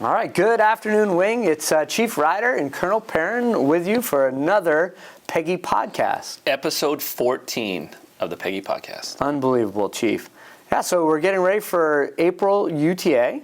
All right, good afternoon, Wing. It's Chief Reiter and Colonel Perron with you for another Peggy Podcast. Episode 14 of the Peggy Podcast. Unbelievable, Chief. Yeah, so we're getting ready for April UTA.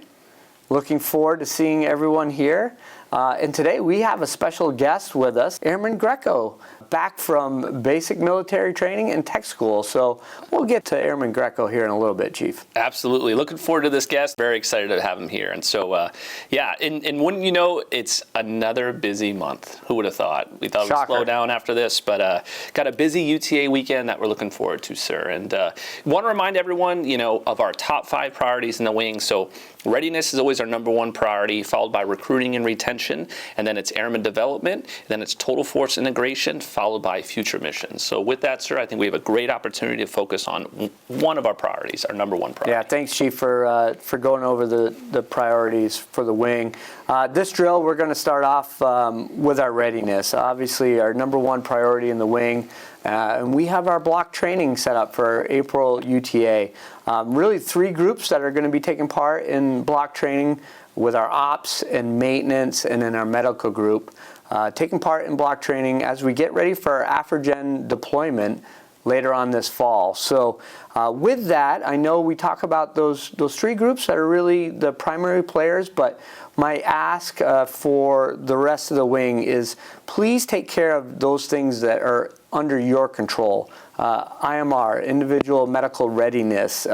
Looking forward to seeing everyone here. And today we have a special guest with us, Airman Greco, back from basic military training and tech school. So we'll get to Airman Greco here in a little bit, Chief. Absolutely. Looking forward to this guest. Very excited to have him here. And so, and wouldn't you know, it's another busy month. Who would have thought? We thought we'd slow down after this, but got a busy UTA weekend that we're looking forward to, sir. And want to remind everyone, of our top 5 priorities in the wing. So readiness is always our number 1 priority, followed by recruiting and retention, and then it's airman development, and then it's total force integration, followed by future missions. So with that, sir, I think we have a great opportunity to focus on one of our priorities, our number 1 priority. Yeah, thanks, Chief, for going over the priorities for the wing. This drill, we're going to start off with our readiness. Obviously, our number 1 priority in the wing. And we have our block training set up for April UTA. Really 3 groups that are going to be taking part in block training with our ops and maintenance and then our medical group. Taking part in block training as we get ready for our AFRIGEN deployment later on this fall. So with that, I know we talk about those 3 groups that are really the primary players, but my ask for the rest of the wing is please take care of those things that are under your control. IMR, individual medical readiness.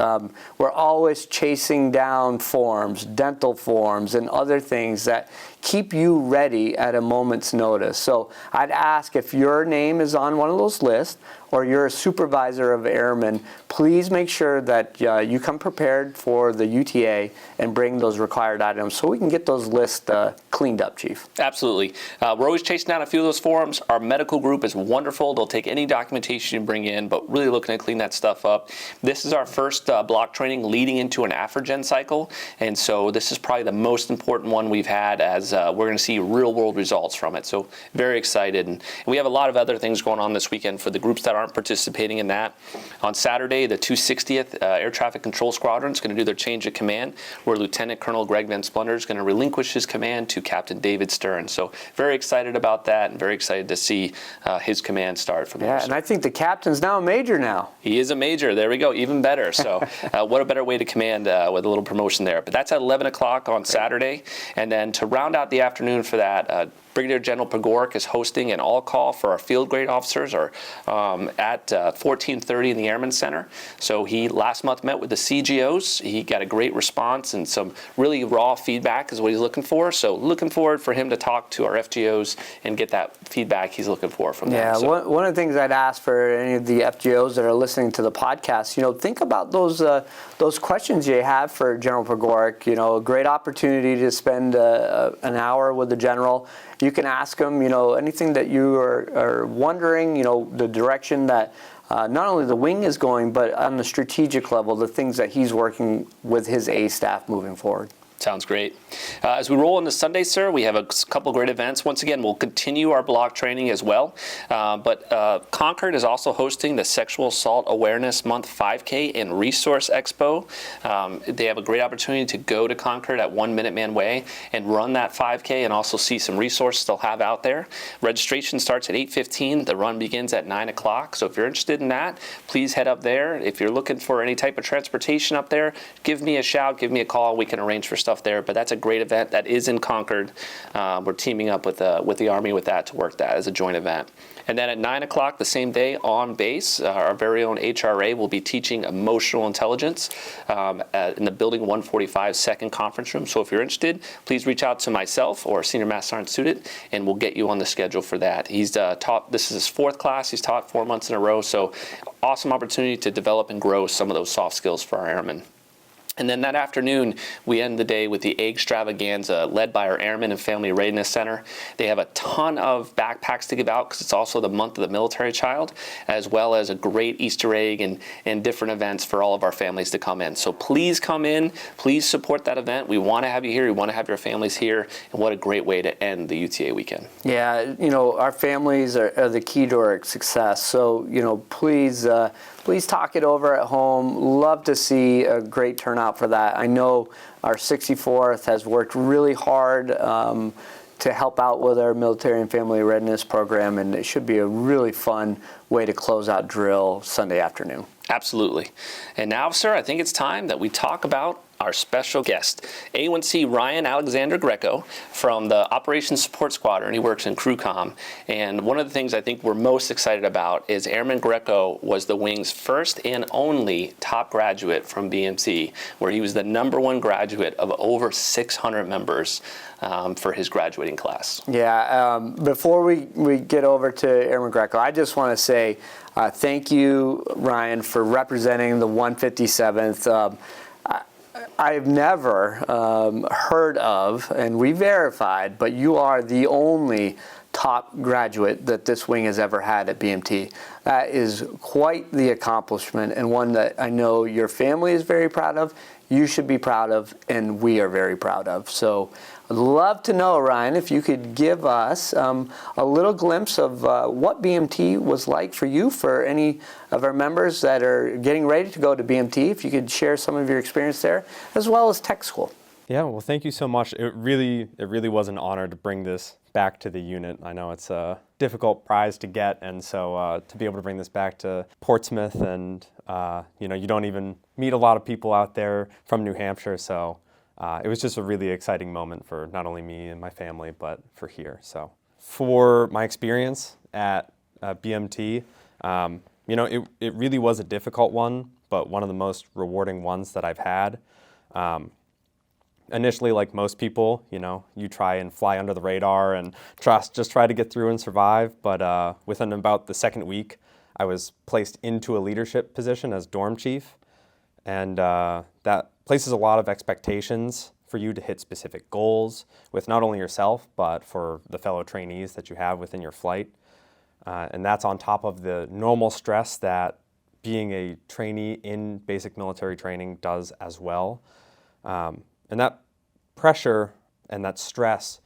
We're always chasing down forms, dental forms, and other things that keep you ready at a moment's notice. So I'd ask if your name is on one of those lists or you're a supervisor of airmen, please make sure that you come prepared for the UTA and bring those required items so we can get those lists cleaned up, Chief. Absolutely. We're always chasing down a few of those forms. Our medical group is wonderful. They'll take any documentation you bring in, but really looking to clean that stuff up. This is our first block training leading into an AFRIGEN cycle, and so this is probably the most important one we've had as we're going to see real-world results from it. So very excited. And we have a lot of other things going on this weekend for the groups that aren't participating in that. On Saturday, the 260th Air Traffic Control Squadron is going to do their change of command, where Lieutenant Colonel Greg Van Splunder is going to relinquish his command to Captain David Stern. So very excited about that and very excited to see his command start from there. Yeah, and I think the captain's now a major now. He is a major. There we go. Even better. So what a better way to command with a little promotion there. But that's at 11 o'clock on Saturday. And then to round out the afternoon for that, Brigadier General Pegoric is hosting an all-call for our field grade officers at 14:30 in the Airman Center. So he last month met with the CGOs. He got a great response and some really raw feedback is what he's looking for. So looking forward for him to talk to our FGOs and get that feedback he's looking for from them. Yeah, so. One of the things I'd ask for any of the FGOs that are listening to the podcast, think about those questions you have for General Pegoric. A great opportunity to spend an hour with the General. You can ask him, anything that you are wondering, the direction that not only the wing is going, but on the strategic level, the things that he's working with his A staff moving forward. Sounds great. As we roll into Sunday, sir, we have a couple great events. Once again, we'll continue our block training as well. But Concord is also hosting the Sexual Assault Awareness Month 5K and Resource Expo. They have a great opportunity to go to Concord at 1 Minuteman Way and run that 5K and also see some resources they'll have out there. Registration starts at 8:15. The run begins at 9 o'clock. So if you're interested in that, please head up there. If you're looking for any type of transportation up there, give me a shout, give me a call. We can arrange for stuff there, but that's a great event that is in Concord. We're teaming up with the Army with that to work that as a joint event. And then at 9 o'clock the same day on base, our very own HRA will be teaching emotional intelligence in the Building 145 second conference room. So if you're interested, please reach out to myself or Senior Master Sergeant student, and we'll get you on the schedule for that. He's taught, this is his 4th class. He's taught 4 months in a row. So awesome opportunity to develop and grow some of those soft skills for our airmen. And then that afternoon, we end the day with the egg extravaganza led by our Airmen and Family Readiness Center. They have a ton of backpacks to give out because it's also the month of the military child, as well as a great Easter egg and different events for all of our families to come in. So please come in. Please support that event. We want to have you here. We want to have your families here. And what a great way to end the UTA weekend. Yeah, you know, our families are the key to our success. So, you know, please talk it over at home. Love to see a great turnout out for that. I know our 64th has worked really hard to help out with our military and family readiness program, and it should be a really fun way to close out drill Sunday afternoon. Absolutely. And now, sir, I think it's time that we talk about our special guest, A1C Ryan Alexander Greco from the Operations Support Squadron. He works in Crew Comm. And one of the things I think we're most excited about is Airman Greco was the wing's first and only top graduate from BMC, where he was the #1 graduate of over 600 members for his graduating class. Yeah, before we get over to Airman Greco, I just want to say thank you, Ryan, for representing the 157th. I've never heard of, and we verified, but you are the only top graduate that this wing has ever had at BMT. That is quite the accomplishment, and one that I know your family is very proud of, you should be proud of, and we are very proud of. So I'd love to know, Ryan, if you could give us a little glimpse of what BMT was like for you, for any of our members that are getting ready to go to BMT, if you could share some of your experience there, as well as tech school. Yeah, well, thank you so much. It really was an honor to bring this back to the unit. I know it's a difficult prize to get, and so to be able to bring this back to Portsmouth, and you don't even meet a lot of people out there from New Hampshire, so it was just a really exciting moment for not only me and my family, but for here. So for my experience at BMT, it really was a difficult one, but one of the most rewarding ones that I've had. Initially, like most people, you try and fly under the radar and just try to get through and survive. But within about the second week, I was placed into a leadership position as dorm chief. And that places a lot of expectations for you to hit specific goals with not only yourself, but for the fellow trainees that you have within your flight. And that's on top of the normal stress that being a trainee in basic military training does as well. And that pressure and that stress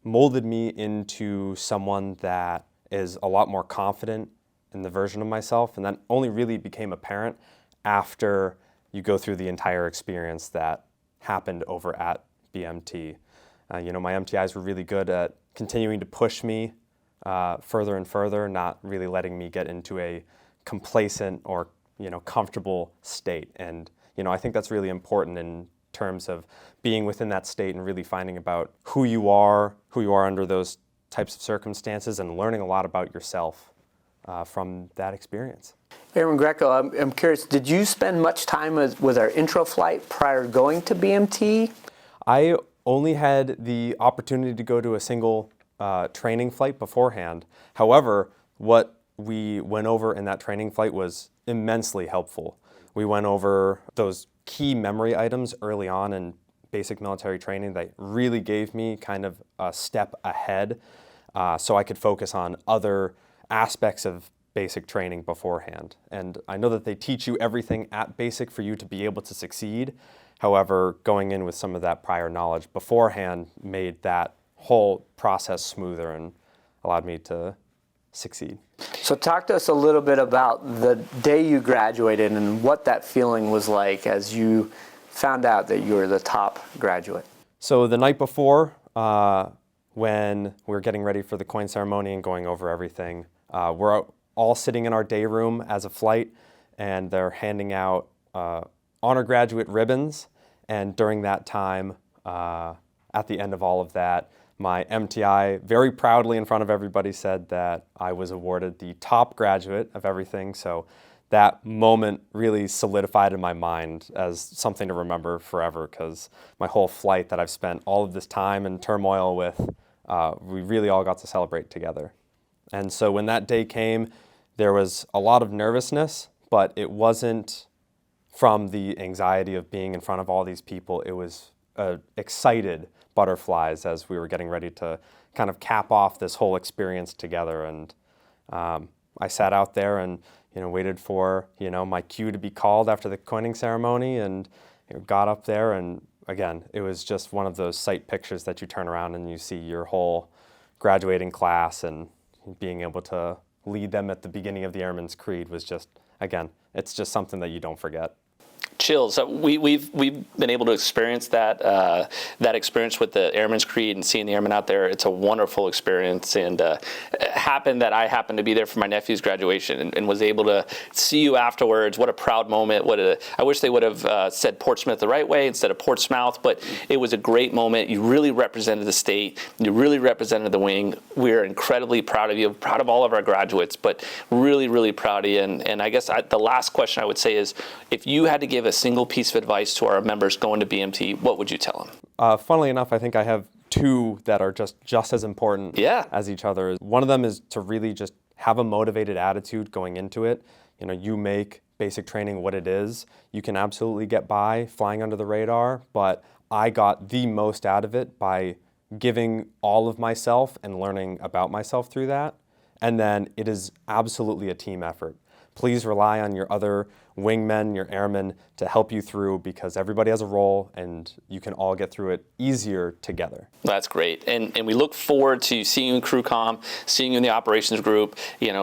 molded me into someone that is a lot more confident in the version of myself. And that only really became apparent after you go through the entire experience that happened over at BMT. My MTIs were really good at continuing to push me further and further, not really letting me get into a complacent or comfortable state. And I think that's really important in terms of being within that state and really finding about who you are under those types of circumstances, and learning a lot about yourself from that experience. Airman Greco, I'm curious, did you spend much time with our intro flight prior to going to BMT? I only had the opportunity to go to a single training flight beforehand. However, what we went over in that training flight was immensely helpful. We went over those key memory items early on in basic military training that really gave me kind of a step ahead, so I could focus on other aspects of basic training beforehand. And I know that they teach you everything at basic for you to be able to succeed. However, going in with some of that prior knowledge beforehand made that whole process smoother and allowed me to succeed. So talk to us a little bit about the day you graduated and what that feeling was like as you found out that you were the top graduate. So the night before, when we were getting ready for the coin ceremony and going over everything, we're all sitting in our day room as a flight, and they're handing out honor graduate ribbons. And during that time, at the end of all of that, my MTI very proudly in front of everybody said that I was awarded the top graduate of everything. So that moment really solidified in my mind as something to remember forever, because my whole flight that I've spent all of this time and turmoil with, we really all got to celebrate together. And so when that day came, there was a lot of nervousness, but it wasn't from the anxiety of being in front of all these people. It was excited butterflies as we were getting ready to kind of cap off this whole experience together. And I sat out there and waited for my cue to be called after the coining ceremony, and got up there, and again, it was just one of those sight pictures that you turn around and you see your whole graduating class, and being able to lead them at the beginning of the Airman's Creed was just, again, it's just something that you don't forget. chills. We've been able to experience that experience with the Airman's Creed and seeing the airmen out there. It's a wonderful experience, and it happened that I happened to be there for my nephew's graduation and was able to see you afterwards. What a proud moment. I wish they would have said Portsmouth the right way instead of Portsmouth, but it was a great moment. You really represented the state. You really represented the wing. We're incredibly proud of you, proud of all of our graduates, but really, really proud of you. And I guess the last question I would say is, if you had to give a single piece of advice to our members going to BMT, what would you tell them? Funnily enough, I think I have two that are just as important as each other. One of them is to really just have a motivated attitude going into it. You know, you make basic training what it is. You can absolutely get by flying under the radar, but I got the most out of it by giving all of myself and learning about myself through that. And then it is absolutely a team effort. Please rely on your other wingmen, your airmen, to help you through, because everybody has a role and you can all get through it easier together. That's great. And we look forward to seeing you in Crew Comm, seeing you in the operations group,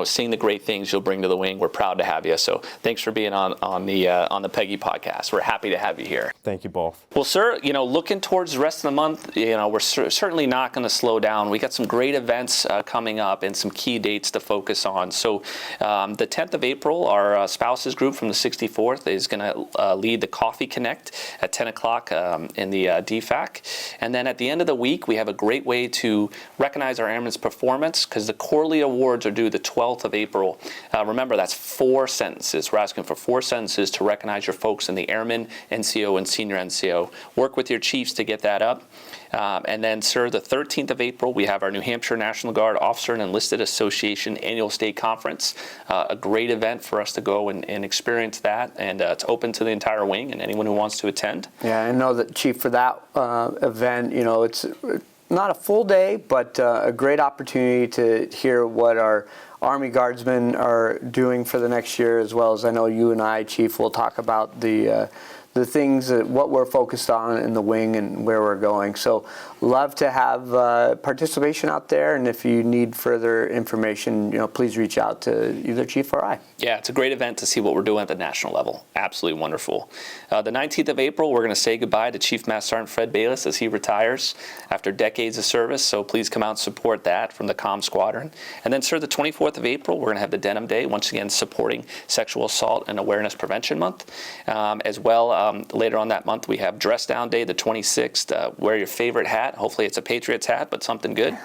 seeing the great things you'll bring to the wing. We're proud to have you. So thanks for being on the Peggy Podcast. We're happy to have you here. Thank you both. Well, sir, looking towards the rest of the month, we're certainly not going to slow down. We got some great events coming up and some key dates to focus on. So the 10th of April, our spouses group from the 64th is going to lead the Coffee Connect at 10 o'clock in the DFAC. And then at the end of the week, we have a great way to recognize our airmen's performance, because the quarterly awards are due the 12th of April. Remember, that's 4 sentences. We're asking for 4 sentences to recognize your folks in the Airman, NCO, and Senior NCO. Work with your chiefs to get that up. And then, sir, the 13th of April, we have our New Hampshire National Guard Officer and Enlisted Association Annual State Conference. A great event for us to go and experience that. And it's open to the entire wing and anyone who wants to attend. Yeah, I know that, Chief, for that event, it's not a full day, but a great opportunity to hear what our Army Guardsmen are doing for the next year, as well as I know you and I, Chief, will talk about the things what we're focused on in the wing and where we're going. So love to have participation out there, and if you need further information, please reach out to either Chief or I. Yeah, it's a great event to see what we're doing at the national level. Absolutely wonderful. The 19th of April, we're going to say goodbye to Chief Master Sergeant Fred Bayless as he retires after decades of service, so please come out and support that from the Comm Squadron. And then, sir, the 24th of April, we're going to have the Denim Day, once again supporting Sexual Assault and Awareness Prevention Month. As well, later on that month, we have Dress Down Day, the 26th. Wear your favorite hat. Hopefully it's a Patriots hat, but something good.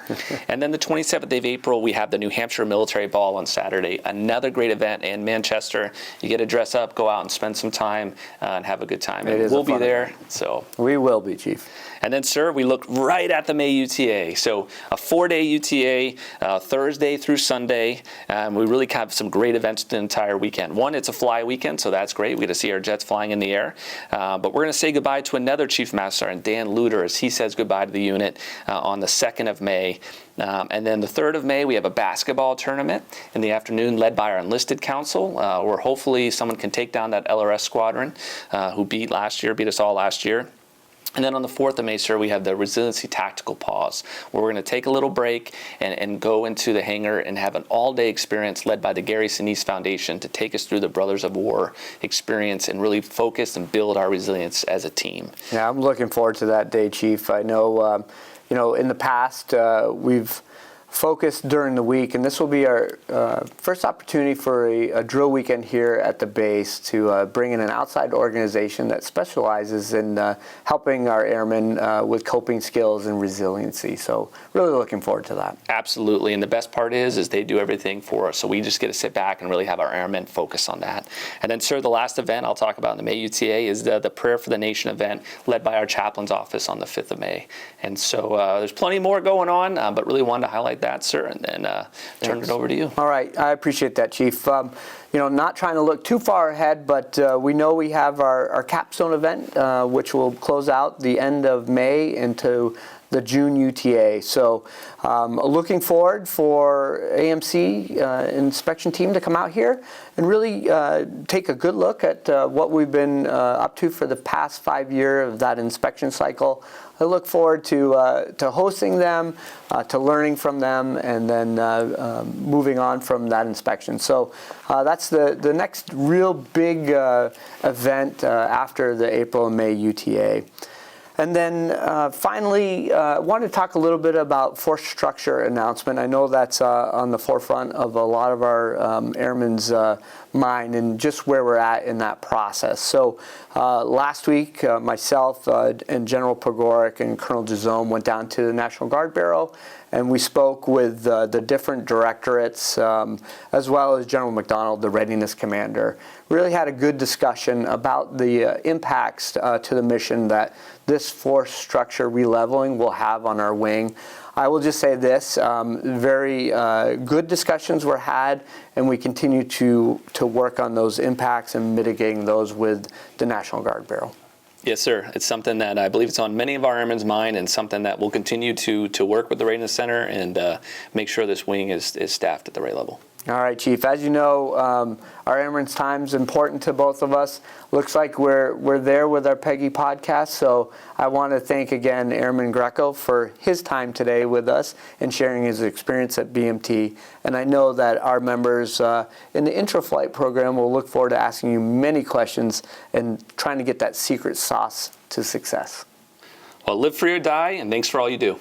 And then the 27th of April, we have the New Hampshire Military Ball on Saturday. Another great event in Manchester. You get to dress up, go out and spend some time and have a good time. And we'll be there. So we will be, Chief. And then, sir, we look right at the May UTA. So a 4-day UTA, Thursday through Sunday. We really have some great events the entire weekend. One, it's a fly weekend, so that's great. We get to see our jets flying in the air. But we're going to say goodbye to another Chief Master Sergeant, Dan Luter, as he says goodbye to the unit on the 2nd of May. And then the 3rd of May, we have a basketball tournament in the afternoon led by our enlisted council, where hopefully someone can take down that LRS squadron who beat us all last year. And then on the 4th of May, sir, we have the Resiliency Tactical Pause, where we're going to take a little break and go into the hangar and have an all-day experience led by the Gary Sinise Foundation to take us through the Brothers of War experience and really focus and build our resilience as a team. Yeah, I'm looking forward to that day, Chief. I know, in the past, we've focused during the week, and this will be our first opportunity for a drill weekend here at the base to bring in an outside organization that specializes in helping our airmen with coping skills and resiliency. So really looking forward to that. Absolutely, and the best part is they do everything for us, so we just get to sit back and really have our airmen focus on that. And then, sir, the last event I'll talk about in the May UTA is the Prayer for the Nation event led by our chaplain's office on the 5th of May. And so there's plenty more going on, but really wanted to highlight that, sir, and then turn it over to you. All right, I appreciate that, Chief. Not trying to look too far ahead, but we know we have our capstone event, which will close out the end of May into the June UTA. So looking forward for AMC inspection team to come out here and really take a good look at what we've been up to for the past 5 years of that inspection cycle. I look forward to hosting them, to learning from them, and then moving on from that inspection. So that's that's the next real big event after the April and May UTA. And then finally, I want to talk a little bit about force structure announcement. I know that's on the forefront of a lot of our airmen's mind and just where we're at in that process. So last week, myself and General Pogoric and Colonel Jazome went down to the National Guard Barrow, and we spoke with the different directorates, as well as General McDonald, the readiness commander. Really had a good discussion about the impacts to the mission that this force structure releveling will have on our wing. I will just say this, very good discussions were had, and we continue to work on those impacts and mitigating those with the National Guard Barrow. Yes, sir. It's something that I believe it's on many of our airmen's mind, and something that we'll continue to work with the Readiness Center and make sure this wing is staffed at the right level. All right, Chief. As you know, our airmen's time is important to both of us. Looks like we're there with our Peggy Podcast, so I want to thank again Airman Greco for his time today with us and sharing his experience at BMT. And I know that our members in the intra-flight program will look forward to asking you many questions and trying to get that secret sauce to success. Well, live free or die, and thanks for all you do.